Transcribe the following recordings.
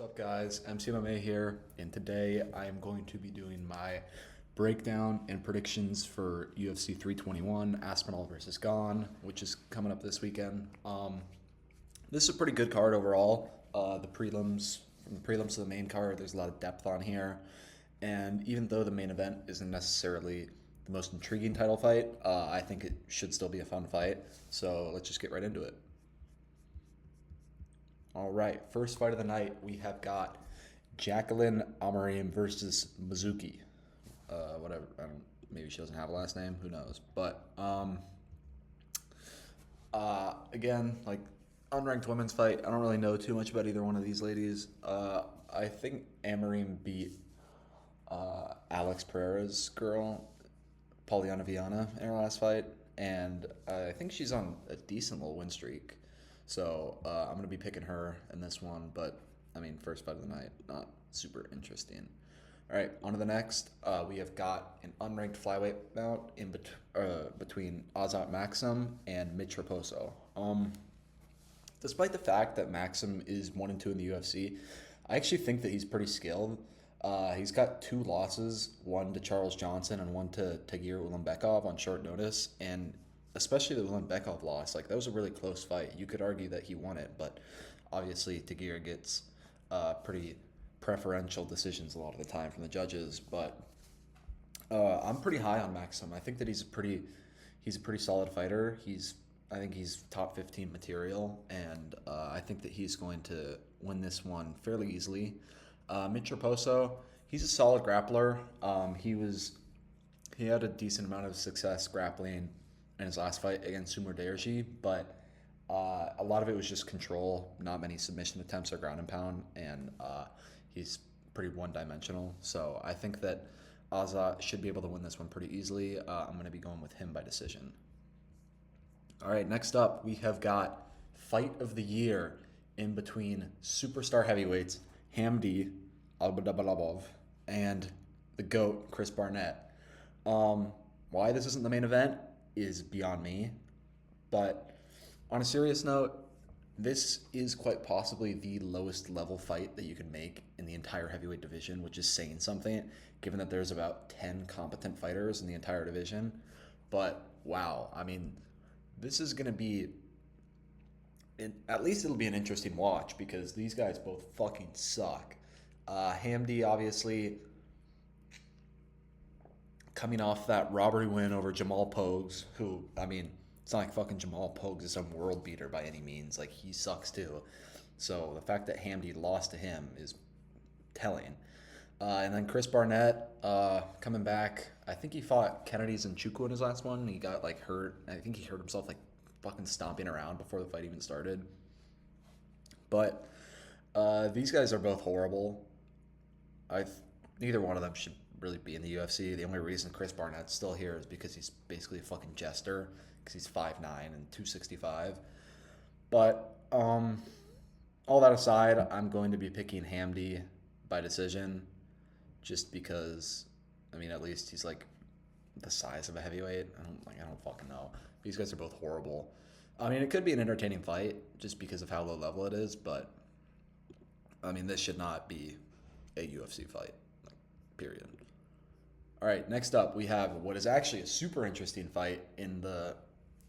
What's up, guys? MCMMA here, and today I am going to be doing my breakdown and predictions for UFC 321, Aspinall versus Gane, which is coming up this weekend. This is a pretty good card overall. The prelims, from the prelims to the main card, there's a lot of depth on here, and even though the main event isn't necessarily the most intriguing title fight, I think it should still be a fun fight. So let's just get right into it. All right, first fight of the night, we have got Jacqueline Amarim versus Mizuki. Whatever, I don't. Maybe she doesn't have a last name. Who knows? But again, like unranked women's fight. I don't really know too much about either one of these ladies. I think Amarim beat Alex Pereira's girl, Poliana Viana, in her last fight, and I think she's on a decent little win streak. So I'm gonna be picking her in this one, but I mean, first fight of the night, not super interesting. All right, on to the next. We have got an unranked flyweight bout between Azat Maxim and Mitch Raposo. Despite the fact that Maxim is 1-2 in the UFC, I actually think that he's pretty skilled. He's got two losses, one to Charles Johnson and one to Tagir Ulanbekov on short notice, and especially the Ulanbekov loss, like that was a really close fight. You could argue that he won it, but obviously Tagir gets pretty preferential decisions a lot of the time from the judges. But I'm pretty high on Maxim. I think that he's a pretty solid fighter. I think he's top 15 material, and I think that he's going to win this one fairly easily. Mitch Raposo, he's a solid grappler. He had a decent amount of success grappling in his last fight against Sumar Dearji, but a lot of it was just control, not many submission attempts or ground and pound, and he's pretty one-dimensional. So I think that Azat should be able to win this one pretty easily. I'm going to be going with him by decision. All right, next up, we have got fight of the year in between superstar heavyweights Hamdi Albadabalabov and the GOAT, Chris Barnett. Why this isn't the main event is beyond me, but on a serious note, this is quite possibly the lowest level fight that you can make in the entire heavyweight division, which is saying something, given that there's about 10 competent fighters in the entire division. But wow, I mean, this is going to be, at least it'll be an interesting watch because these guys both fucking suck. Hamdi, obviously, coming off that robbery win over Jamal Pogues, who, I mean, it's not like fucking Jamal Pogues is some world beater by any means. Like, he sucks too. So the fact that Hamdi lost to him is telling. And then Chris Barnett coming back. I think he fought Kennedy Nzechukwu in his last one. He got like hurt. I think he hurt himself like fucking stomping around before the fight even started. But these guys are both horrible. Neither one of them should really be in the UFC. The only reason Chris Barnett's still here is because he's basically a fucking jester because he's 5'9" and 265. But all that aside, I'm going to be picking Hamdi by decision just because, I mean, at least he's like the size of a heavyweight. I don't fucking know. These guys are both horrible. I mean, it could be an entertaining fight just because of how low level it is, but I mean, this should not be a UFC fight, like, period. All right, next up, we have what is actually a super interesting fight in the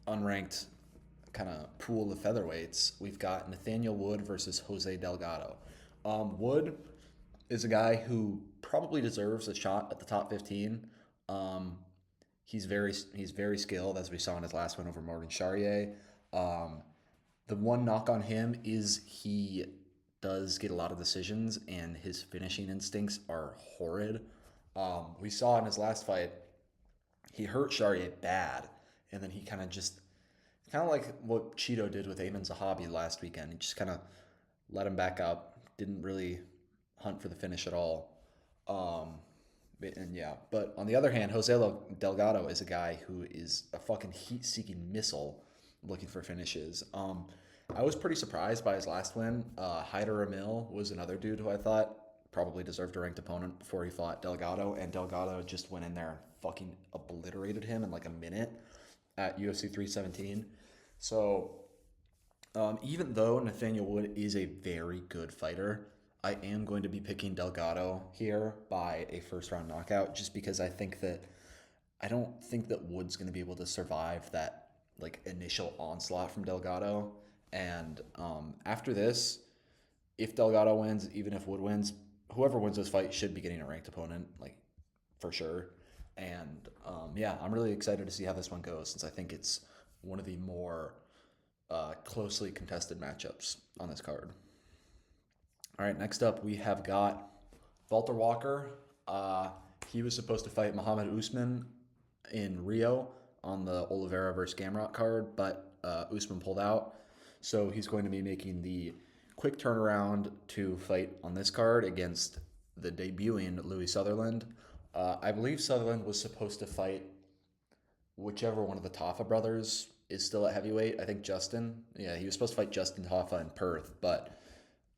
unranked kind of pool of featherweights. We've got Nathaniel Wood versus Jose Delgado. Wood is a guy who probably deserves a shot at the top 15. He's very skilled, as we saw in his last win over Morgan Charrier. The one knock on him is he does get a lot of decisions, and his finishing instincts are horrid. We saw in his last fight, he hurt Charrier bad, and then he kind of like what Cheeto did with Ayman Zahabi last weekend. He just kind of let him back up, didn't really hunt for the finish at all. And yeah, but on the other hand, Jose Delgado is a guy who is a fucking heat-seeking missile looking for finishes. I was pretty surprised by his last win. Hyder Ramil was another dude who I thought probably deserved a ranked opponent before he fought Delgado, and Delgado just went in there and fucking obliterated him in like a minute at UFC 317. So even though Nathaniel Wood is a very good fighter, I am going to be picking Delgado here by a first round knockout, just because I don't think that Wood's going to be able to survive that like initial onslaught from Delgado. And after this, if Delgado wins, even if Wood wins, whoever wins this fight should be getting a ranked opponent, like for sure. And yeah, I'm really excited to see how this one goes, since I think it's one of the more closely contested matchups on this card. All right, next up we have got Walter Walker. Uh, he was supposed to fight Muhammad Usman in Rio on the Oliveira versus Gamrot card, but Usman pulled out. So he's going to be making the quick turnaround to fight on this card against the debuting Louis Sutherland. I believe Sutherland was supposed to fight whichever one of the Taffa brothers is still at heavyweight. I think Justin. Yeah, he was supposed to fight Justin Taffa in Perth, but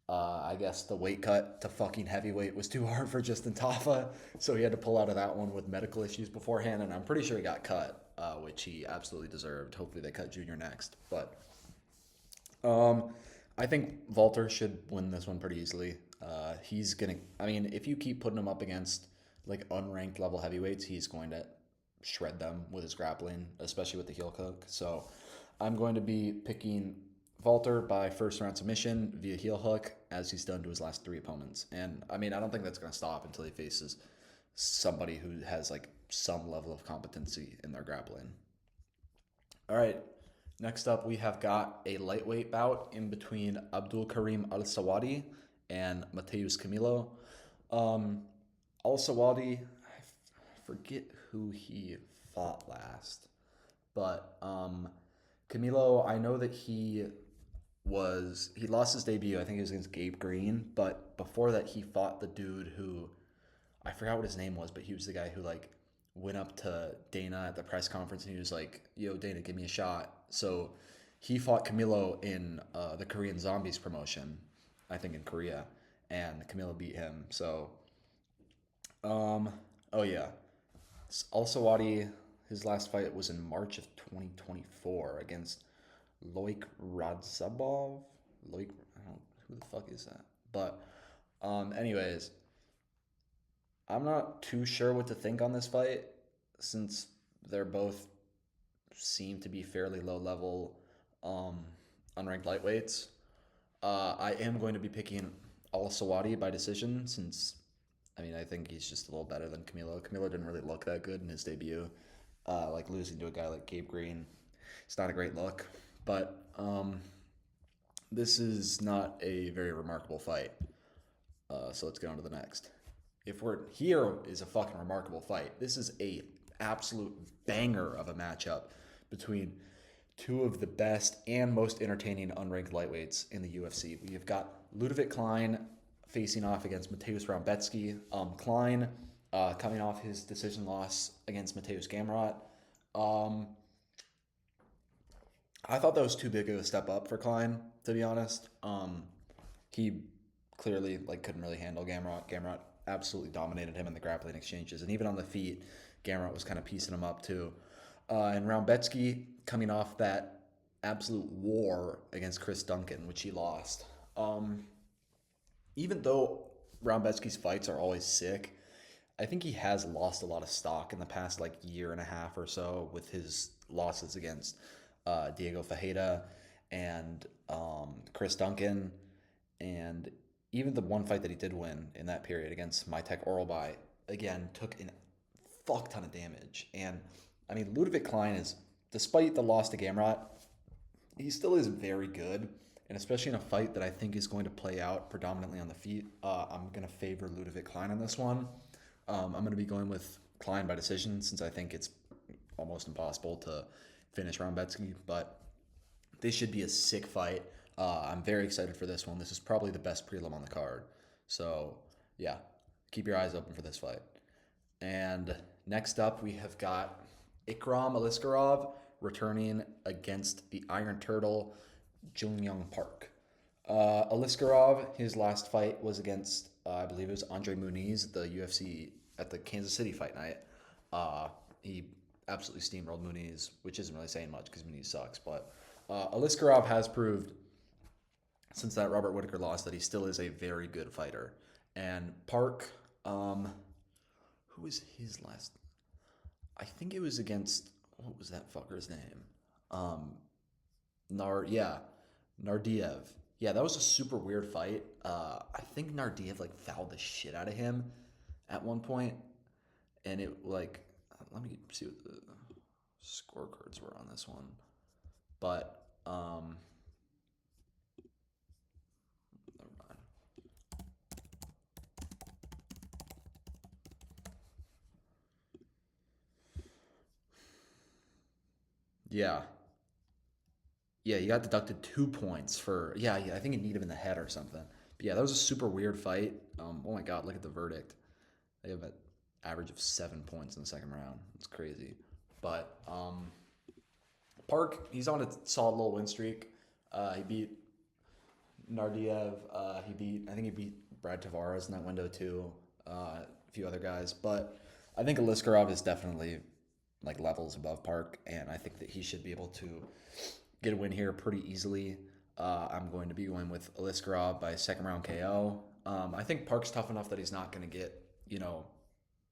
I guess the weight cut to fucking heavyweight was too hard for Justin Taffa, so he had to pull out of that one with medical issues beforehand, and I'm pretty sure he got cut, which he absolutely deserved. Hopefully they cut Junior next, but I think Walter should win this one pretty easily. He's gonna. I mean, if you keep putting him up against like unranked level heavyweights, he's going to shred them with his grappling, especially with the heel hook. So I'm going to be picking Walter by first round submission via heel hook, as he's done to his last 3 opponents. And I mean, I don't think that's going to stop until he faces somebody who has like some level of competency in their grappling. All right. Next up, we have got a lightweight bout in between Abdul Karim Al Sawadi and Mateus Camilo. Al Sawadi, I forget who he fought last, but Camilo, I know that he lost his debut. I think it was against Gabe Green, but before that, he fought the dude who I forgot what his name was, but he was the guy who like went up to Dana at the press conference and he was like, "Yo, Dana, give me a shot." So he fought Camilo in the Korean Zombies promotion, I think in Korea, and Camilo beat him. So, oh yeah, Al Sawadi, his last fight was in March of 2024 against Loik Radzabov. Loik, I don't, who the fuck is that? But, anyways, I'm not too sure what to think on this fight, since they're both seem to be fairly low level, um, unranked lightweights. I am going to be picking Al Sawadi by decision, since I mean, I think he's just a little better than Camilo. Camilo didn't really look that good in his debut. Like losing to a guy like Gabe Green, it's not a great look. But this is not a very remarkable fight. So let's get on to the next. If we're here is a fucking remarkable fight. This is a absolute banger of a matchup between two of the best and most entertaining unranked lightweights in the UFC. We have got Ludovic Klein facing off against Mateusz Rambetsky. Klein coming off his decision loss against Mateusz Gamrot. I thought that was too big of a step up for Klein, to be honest. He clearly like couldn't really handle Gamrot. Gamrot absolutely dominated him in the grappling exchanges, and even on the feet, Gamrot was kind of piecing him up too. And Rambetsky coming off that absolute war against Chris Duncan, which he lost. Even though Rambetsky's fights are always sick, I think he has lost a lot of stock in the past like year and a half or so with his losses against Diego Fajeda and Chris Duncan, and even the one fight that he did win in that period against Mytek Oralby, again, took a fuck ton of damage. And I mean, Ludovic Klein is, despite the loss to Gamrot, he still is very good. And especially in a fight that I think is going to play out predominantly on the feet, I'm going to favor Ludovic Klein on this one. I'm going to be going with Klein by decision, since I think it's almost impossible to finish Rambetsky. But this should be a sick fight. I'm very excited for this one. This is probably the best prelim on the card. So, yeah, keep your eyes open for this fight. And next up, we have got Ikram Aliskerov returning against the Iron Turtle, Jung Park. Aliskerov, his last fight was against, I believe it was Andre Muniz, the UFC at the Kansas City Fight Night. He absolutely steamrolled Muniz, which isn't really saying much because Muniz sucks. But Aliskerov has proved since that Robert Whitaker loss that he still is a very good fighter. And Park, who was his last? I think it was against what was that fucker's name? Um, yeah, Nardiev. Yeah, that was a super weird fight. I think Nardiev like fouled the shit out of him at one point, and it like let me see what the scorecards were on this one. But never mind. Yeah, yeah, he got deducted 2 points for yeah. I think he kneed him in the head or something. But yeah, that was a super weird fight. Oh my god, look at the verdict. They have an average of 7 points in the second round. It's crazy. But Park, he's on a solid little win streak. He beat Nardiev. I think he beat Brad Tavares in that window too. A few other guys, but I think Aliskarov is definitely like levels above Park, and I think that he should be able to get a win here pretty easily. I'm going to be going with Aliskarov by second round KO. I think Park's tough enough that he's not going to get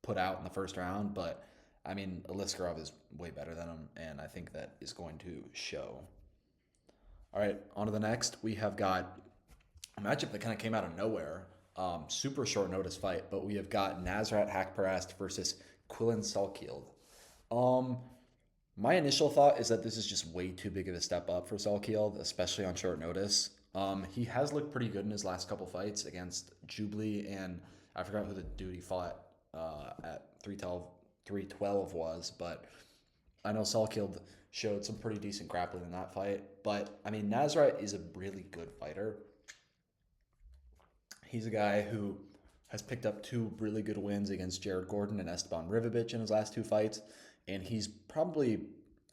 put out in the first round, but I mean Aliskarov is way better than him, and I think that is going to show. All right, on to the next. We have got a matchup that kind of came out of nowhere. Super short notice fight, but we have got Nasrat Hakparast versus Quillen Salkield. Um, my initial thought is that this is just way too big of a step up for Salkield, especially on short notice. He has looked pretty good in his last couple fights against Jubilee, and I forgot who the dude he fought at 312 was, but I know Salkield showed some pretty decent grappling in that fight. But I mean, Nasrat is a really good fighter. He's a guy who has picked up two really good wins against Jared Gordon and Esteban Rivovic in his last two fights. And he's probably,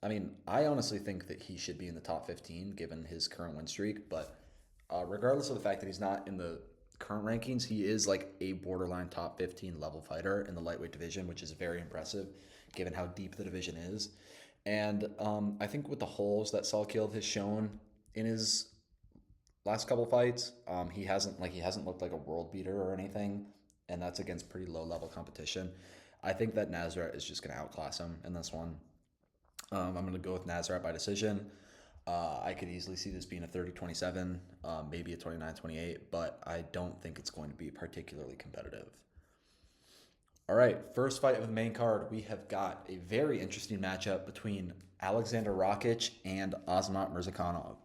I mean, I honestly think that he should be in the top 15 given his current win streak. But regardless of the fact that he's not in the current rankings, he is like a borderline top 15 level fighter in the lightweight division, which is very impressive given how deep the division is. And I think with the holes that Salkield has shown in his last couple fights, he hasn't looked like a world beater or anything, and that's against pretty low level competition. I think that Nasrat is just going to outclass him in this one. I'm going to go with Nasrat by decision. I could easily see this being a 30-27, maybe a 29-28, but I don't think it's going to be particularly competitive. All right, first fight of the main card, we have got a very interesting matchup between Alexander Rakic and Azamat Murzakanov.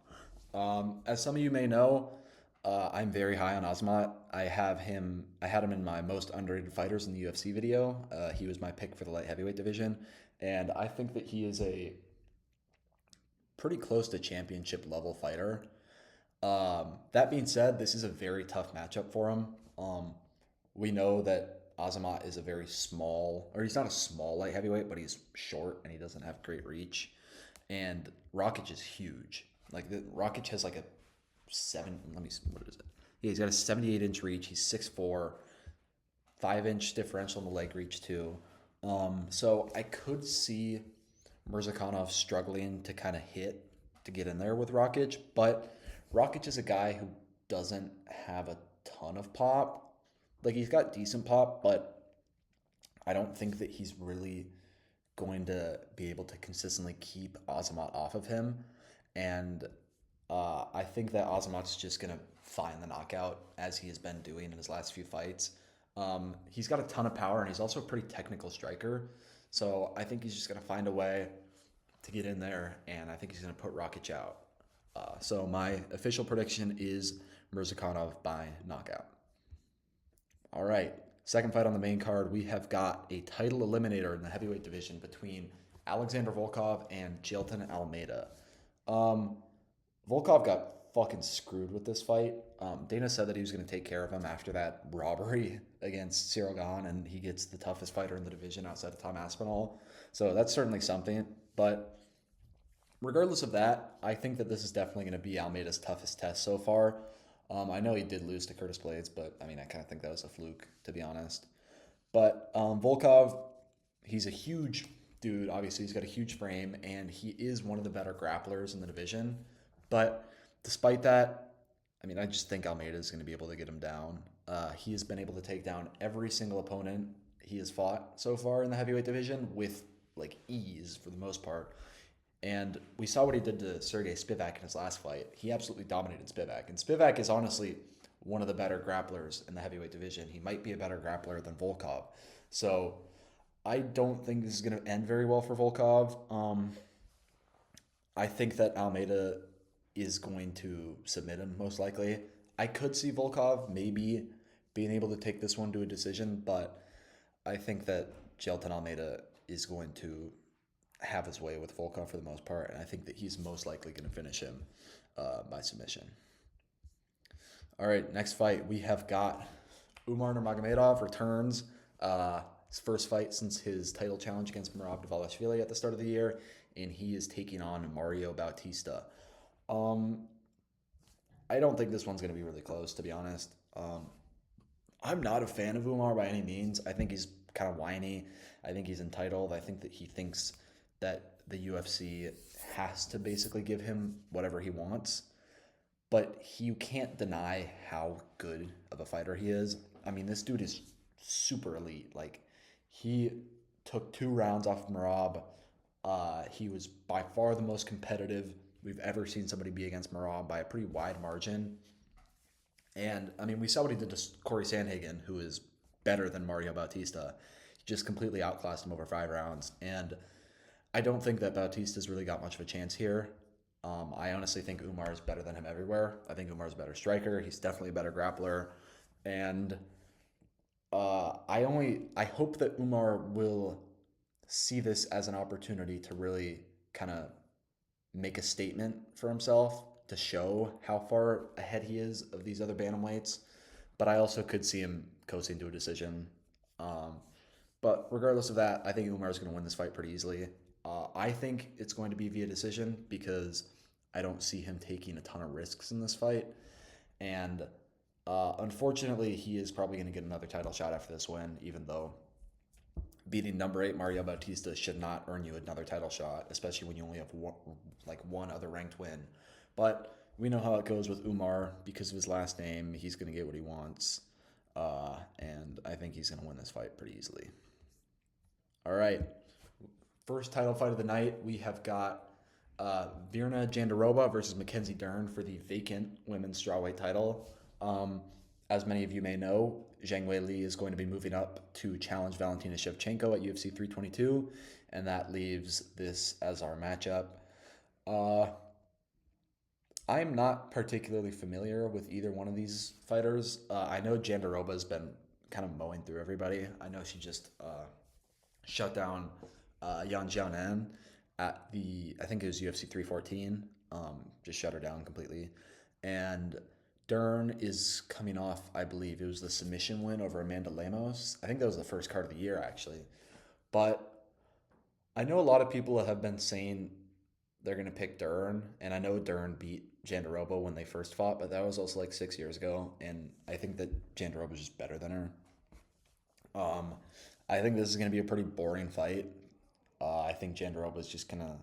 As some of you may know, I'm very high on Azamat. I had him in my most underrated fighters in the UFC video. He was my pick for the light heavyweight division, and I think that he is a pretty close to championship level fighter. That being said, this is a very tough matchup for him. We know that Azamat is a very small, or he's not a small light heavyweight, but he's short and he doesn't have great reach. And Rakic is huge. Like Rakic has like a let me see, what is it? Yeah, he's got a 78-inch reach. He's 6'4", 5-inch differential in the leg reach too. So I could see Murzakanov struggling to kind of hit to get in there with Rakic, but Rakic is a guy who doesn't have a ton of pop. Like he's got decent pop, but I don't think that he's really going to be able to consistently keep Azamat off of him. And I think that Azamat's just going to find the knockout as he has been doing in his last few fights. He's got a ton of power and he's also a pretty technical striker. So I think he's just going to find a way to get in there, and I think he's going to put Rakic out. So my official prediction is Murzakanov by knockout. All right, second fight on the main card, we have got a title eliminator in the heavyweight division between Alexander Volkov and Jailton Almeida. Volkov got fucking screwed with this fight. Dana said that he was going to take care of him after that robbery against Cyril Gane, and he gets the toughest fighter in the division outside of Tom Aspinall. So that's certainly something. But regardless of that, I think that this is definitely going to be Almeida's toughest test so far. I know he did lose to Curtis Blades, but I mean, I kind of think that was a fluke, to be honest. But Volkov, he's a huge dude. Obviously, he's got a huge frame, and he is one of the better grapplers in the division. But despite that, I mean, I just think Almeida is going to be able to get him down. He has been able to take down every single opponent he has fought so far in the heavyweight division with like ease for the most part. And we saw what he did to Sergey Spivak in his last fight. He absolutely dominated Spivak. And Spivak is honestly one of the better grapplers in the heavyweight division. He might be a better grappler than Volkov. So I don't think this is going to end very well for Volkov. I think that Almeida is going to submit him most likely. I could see Volkov maybe being able to take this one to a decision, but I think that Jailton Almeida is going to have his way with Volkov for the most part, and I think that he's most likely going to finish him by submission. All right, next fight we have got Umar Nurmagomedov returns. His first fight since his title challenge against Merab Dvalishvili at the start of the year, and he is taking on Mario Bautista. I don't think this one's going to be really close, to be honest. I'm not a fan of Umar by any means. I think he's kind of whiny. I think he's entitled. I think that he thinks that the UFC has to basically give him whatever he wants. But you can't deny how good of a fighter he is. I mean, this dude is super elite. Like, he took 2 rounds off of Merab. He was by far the most competitive we've ever seen somebody be against Merab by a pretty wide margin. And, I mean, we saw what he did to Corey Sandhagen, who is better than Mario Bautista. He just completely outclassed him over 5 rounds. And I don't think that Bautista's really got much of a chance here. I honestly think Umar is better than him everywhere. I think Umar's a better striker. He's definitely a better grappler. And I hope that Umar will see this as an opportunity to really kind of make a statement for himself, to show how far ahead he is of these other bantamweights. But I also could see him coasting to a decision. But regardless of that, I think Umar is going to win this fight pretty easily. I think it's going to be via decision because I don't see him taking a ton of risks in this fight. And unfortunately, he is probably going to get another title shot after this win, even though beating number 8 Mario Bautista should not earn you another title shot, especially when you only have one other ranked win. But we know how it goes with Umar because of his last name. He's going to get what he wants. And I think he's going to win this fight pretty easily. All right. First title fight of the night, we have got Virna Jandiroba versus Mackenzie Dern for the vacant women's strawweight title. As many of you may know, Zhang Weili is going to be moving up to challenge Valentina Shevchenko at UFC 322, and that leaves this as our matchup. I'm not particularly familiar with either one of these fighters. I know Jandiroba's been kind of mowing through everybody. I know she just shut down Yan Xiaonan at I think it was UFC 314, just shut her down completely. And Dern is coming off, I believe, it was the submission win over Amanda Lemos. I think that was the first card of the year, actually. But I know a lot of people have been saying they're going to pick Dern, and I know Dern beat Jandiroba when they first fought, but that was also like 6 years ago, and I think that Jandiroba is just better than her. I think this is going to be a pretty boring fight. I think Jandiroba is just gonna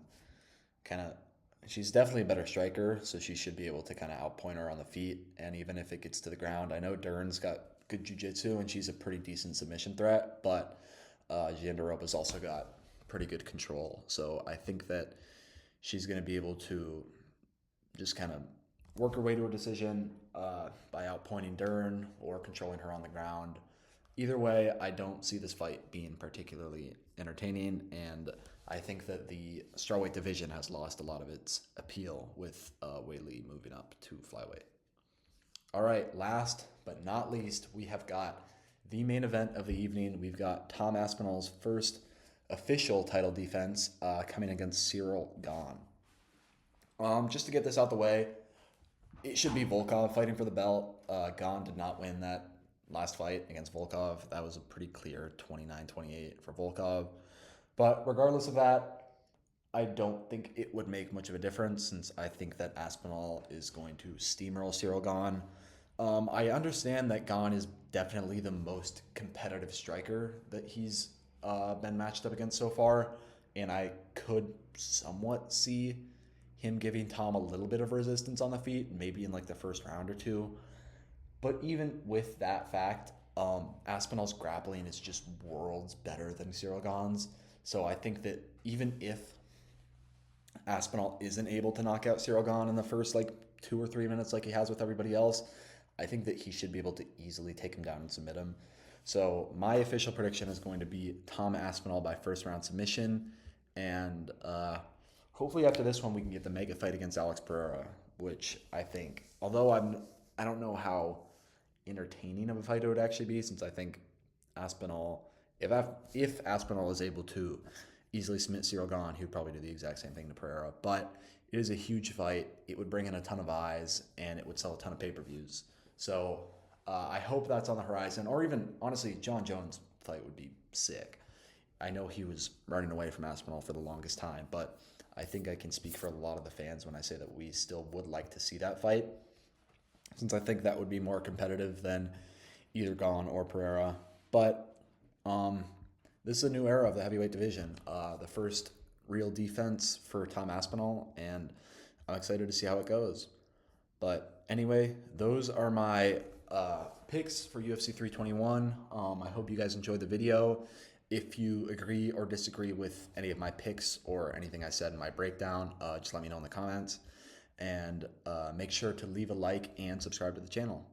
she's definitely a better striker, so she should be able to kind of outpoint her on the feet, and even if it gets to the ground. I know Dern's got good jiu-jitsu, and she's a pretty decent submission threat, but Jandiroba's also got pretty good control, so I think that she's going to be able to just kind of work her way to a decision by outpointing Dern or controlling her on the ground. Either way, I don't see this fight being particularly entertaining, and I think that the strawweight division has lost a lot of its appeal with Weili moving up to flyweight. All right, last but not least, we have got the main event of the evening. We've got Tom Aspinall's first official title defense coming against Cyril Gane. Just to get this out the way, it should be Volkov fighting for the belt. Gane did not win that last fight against Volkov. That was a pretty clear 29-28 for Volkov. But regardless of that, I don't think it would make much of a difference since I think that Aspinall is going to steamroll Cyril Gane. I understand that Gane is definitely the most competitive striker that he's been matched up against so far, and I could somewhat see him giving Tom a little bit of resistance on the feet, maybe in like the first round or two. But even with that fact, Aspinall's grappling is just worlds better than Cyril Gane's. So I think that even if Aspinall isn't able to knock out Cyril Gane in the first like 2 or 3 minutes like he has with everybody else, I think that he should be able to easily take him down and submit him. So my official prediction is going to be Tom Aspinall by first round submission, and hopefully after this one we can get the mega fight against Alex Pereira, which I think, although I don't know how entertaining of a fight it would actually be, since I think Aspinall, if Aspinall is able to easily submit Cyril Gane, he would probably do the exact same thing to Pereira. But it is a huge fight. It would bring in a ton of eyes, and it would sell a ton of pay-per-views. So I hope that's on the horizon. Or even, honestly, John Jones' fight would be sick. I know he was running away from Aspinall for the longest time, but I think I can speak for a lot of the fans when I say that we still would like to see that fight, since I think that would be more competitive than either Gane or Pereira. But this is a new era of the heavyweight division. The first real defense for Tom Aspinall, and I'm excited to see how it goes. But anyway, those are my picks for UFC 321. I hope you guys enjoyed the video. If you agree or disagree with any of my picks or anything I said in my breakdown, just let me know in the comments. And make sure to leave a like and subscribe to the channel.